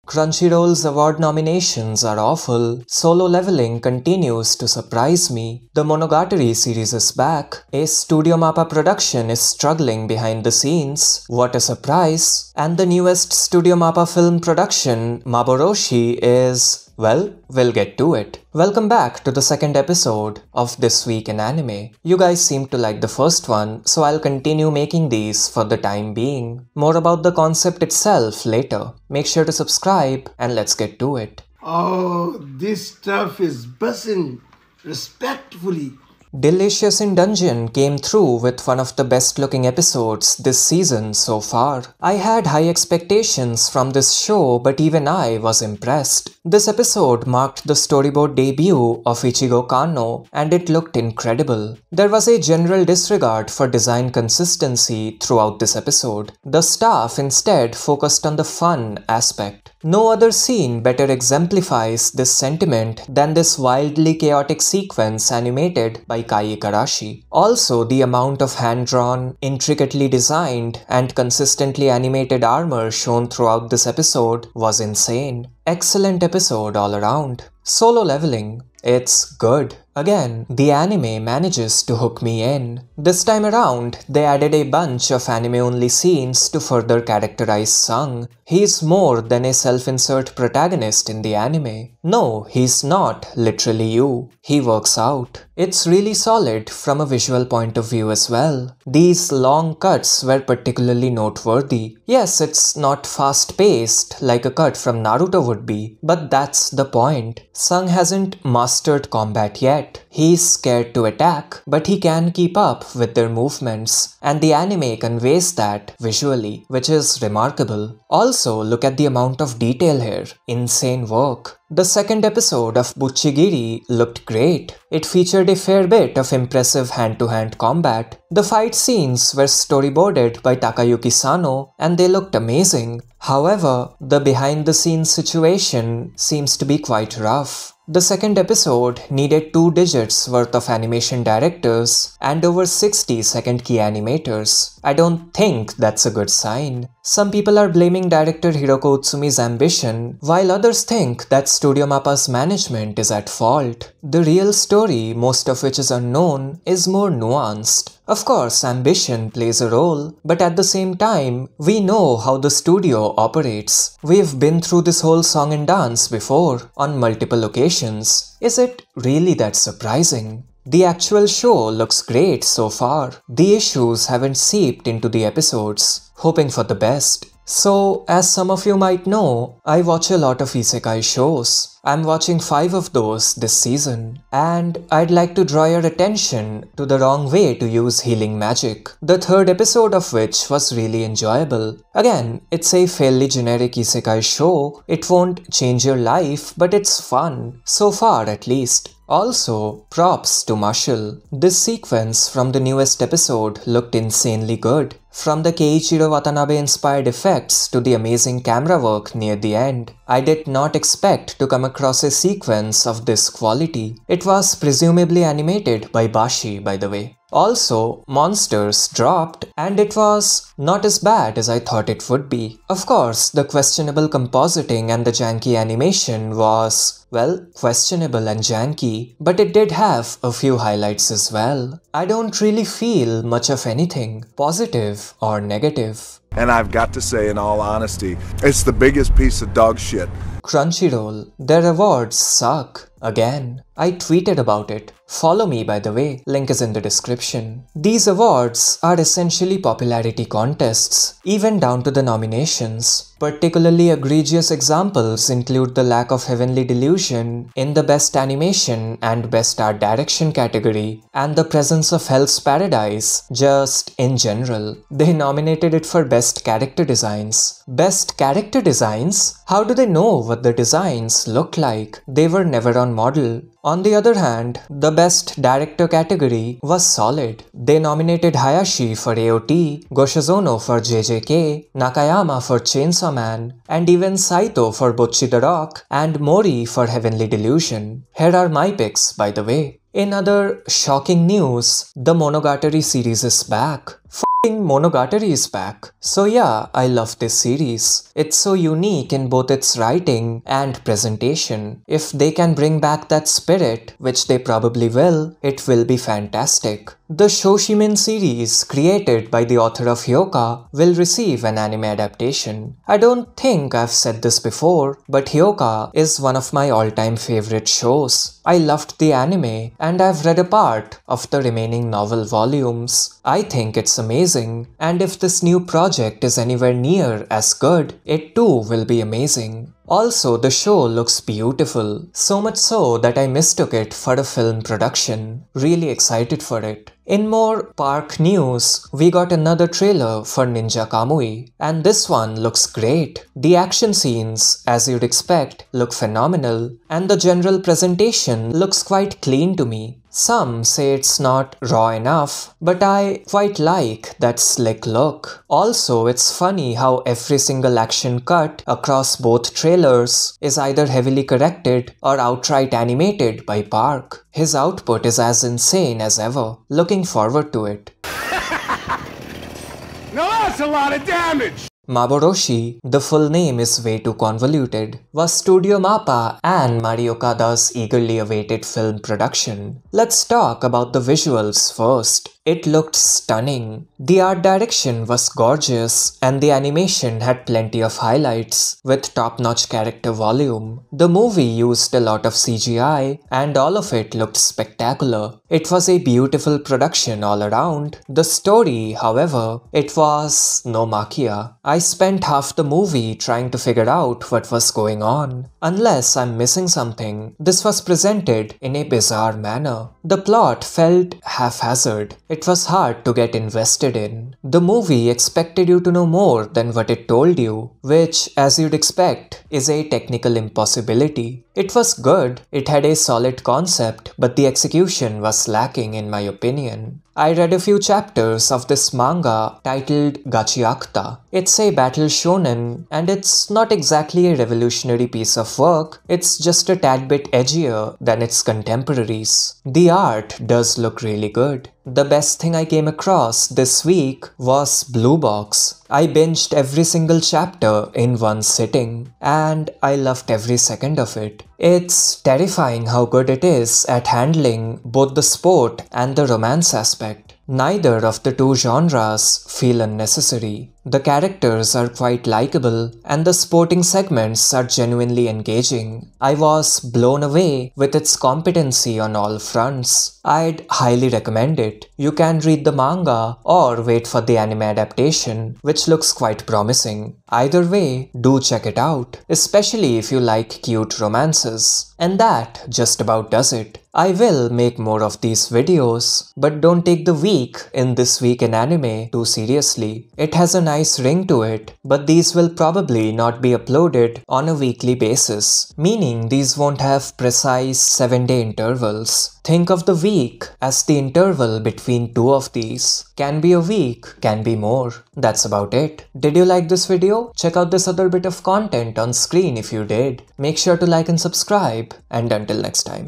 Crunchyroll's award nominations are awful. Solo Leveling continues to surprise me. The Monogatari series is back. A Studio Mappa production is struggling behind the scenes. What a surprise. And the newest Studio Mappa film production, Maboroshi, is... well, we'll get to it. Welcome back to the second episode of This Week in Anime. You guys seem to like the first one, so I'll continue making these for the time being. More about the concept itself later. Make sure to subscribe and let's get to it. Oh, this stuff is buzzing. Respectfully. Delicious in Dungeon came through with one of the best looking episodes this season so far. I had high expectations from this show, but even I was impressed. This episode marked the storyboard debut of Ichigo Kano, and it looked incredible. There was a general disregard for design consistency throughout this episode. The staff instead focused on the fun aspect. No other scene better exemplifies this sentiment than this wildly chaotic sequence animated by Kai Ikarashi. Also, the amount of hand-drawn, intricately designed, and consistently animated armor shown throughout this episode was insane. Excellent episode all around. Solo Leveling. It's good. Again, the anime manages to hook me in. This time around, they added a bunch of anime-only scenes to further characterize Sung. He's more than a self-insert protagonist in the anime. No, he's not literally you. He works out. It's really solid from a visual point of view as well. These long cuts were particularly noteworthy. Yes, it's not fast-paced like a cut from Naruto would be, but that's the point. Sung hasn't mastered combat yet. He's scared to attack, but he can keep up with their movements, and the anime conveys that visually, which is remarkable. Also, look at the amount of detail here. Insane work. The second episode of Buchigiri looked great. It featured a fair bit of impressive hand-to-hand combat. The fight scenes were storyboarded by Takayuki Sano and they looked amazing. However, the behind-the-scenes situation seems to be quite rough. The second episode needed 2 digits worth of animation directors and over 60 second key animators. I don't think that's a good sign. Some people are blaming director Hiroko Utsumi's ambition, while others think that Studio Mappa's management is at fault. The real story, most of which is unknown, is more nuanced. Of course, ambition plays a role, but at the same time, we know how the studio operates. We've been through this whole song and dance before, on multiple occasions. Is it really that surprising? The actual show looks great so far. The issues haven't seeped into the episodes. Hoping for the best. So, as some of you might know, I watch a lot of isekai shows. I'm watching 5 of those this season. And I'd like to draw your attention to the wrong way to use healing magic. The third episode of which was really enjoyable. Again, it's a fairly generic isekai show. It won't change your life, but it's fun. So far at least. Also, props to Marshall. This sequence from the newest episode looked insanely good. From the Keiichiro Watanabe inspired effects to the amazing camera work near the end. I did not expect to come across a sequence of this quality. It was presumably animated by Bashi, by the way. Also, monsters dropped, and it was not as bad as I thought it would be. Of course, the questionable compositing and the janky animation was, well, questionable and janky, but it did have a few highlights as well. I don't really feel much of anything, positive or negative. And I've got to say, in all honesty, it's the biggest piece of dog shit. Crunchyroll, their awards suck. Again. I tweeted about it. Follow me, by the way, link is in the description. These awards are essentially popularity contests, even down to the nominations. Particularly egregious examples include the lack of Heavenly Delusion in the Best Animation and Best Art Direction category, and the presence of Hell's Paradise, just in general. They nominated it for Best Character Designs. Best Character Designs? How do they know what the designs look like? They were never on model. On the other hand, the Best Director category was solid. They nominated Hayashi for AOT, Goshizono for JJK, Nakayama for Chainsaw Man, and even Saito for Bocchi the Rock, and Mori for Heavenly Delusion. Here are my picks, by the way. In other shocking news, the Monogatari series is back. Monogatari is back. So yeah, I love this series. It's so unique in both its writing and presentation. If they can bring back that spirit, which they probably will, it will be fantastic. The Shoshimin series, created by the author of Hyoka, will receive an anime adaptation. I don't think I've said this before, but Hyoka is one of my all-time favorite shows. I loved the anime, and I've read a part of the remaining novel volumes. I think it's amazing, and if this new project is anywhere near as good, it too will be amazing. Also, the show looks beautiful, so much so that I mistook it for a film production. Really excited for it. In more park news, we got another trailer for Ninja Kamui, and this one looks great. The action scenes, as you'd expect, look phenomenal, and the general presentation looks quite clean to me. Some say it's not raw enough, but I quite like that slick look. Also, it's funny how every single action cut across both trailers is either heavily corrected or outright animated by Park. His output is as insane as ever. Looking forward to it. Now that's a lot of damage! Maboroshi, the full name is way too convoluted, was Studio Mappa and Mari Okada's eagerly awaited film production. Let's talk about the visuals first. It looked stunning. The art direction was gorgeous and the animation had plenty of highlights with top-notch character volume. The movie used a lot of CGI and all of it looked spectacular. It was a beautiful production all around. The story, however, it was no makia. I spent half the movie trying to figure out what was going on. Unless I'm missing something, this was presented in a bizarre manner. The plot felt haphazard. It was hard to get invested in. The movie expected you to know more than what it told you, which, as you'd expect, is a technical impossibility. It was good, it had a solid concept, but the execution was lacking in my opinion. I read a few chapters of this manga titled Gachiakta. It's a battle shonen, and it's not exactly a revolutionary piece of work, it's just a tad bit edgier than its contemporaries. The art does look really good. The best thing I came across this week was Blue Box. I binged every single chapter in one sitting, and I loved every second of it. It's terrifying how good it is at handling both the sport and the romance aspect. Neither of the two genres feel unnecessary. The characters are quite likable and the sporting segments are genuinely engaging. I was blown away with its competency on all fronts. I'd highly recommend it. You can read the manga or wait for the anime adaptation, which looks quite promising. Either way, do check it out, especially if you like cute romances. And that just about does it. I will make more of these videos, but don't take the week in This Week in Anime too seriously. It has a nice ring to it, but these will probably not be uploaded on a weekly basis, meaning these won't have precise 7-day intervals. Think of the week as the interval between two of these. Can be a week, can be more. That's about it. Did you like this video? Check out this other bit of content on screen if you did. Make sure to like and subscribe, and until next time.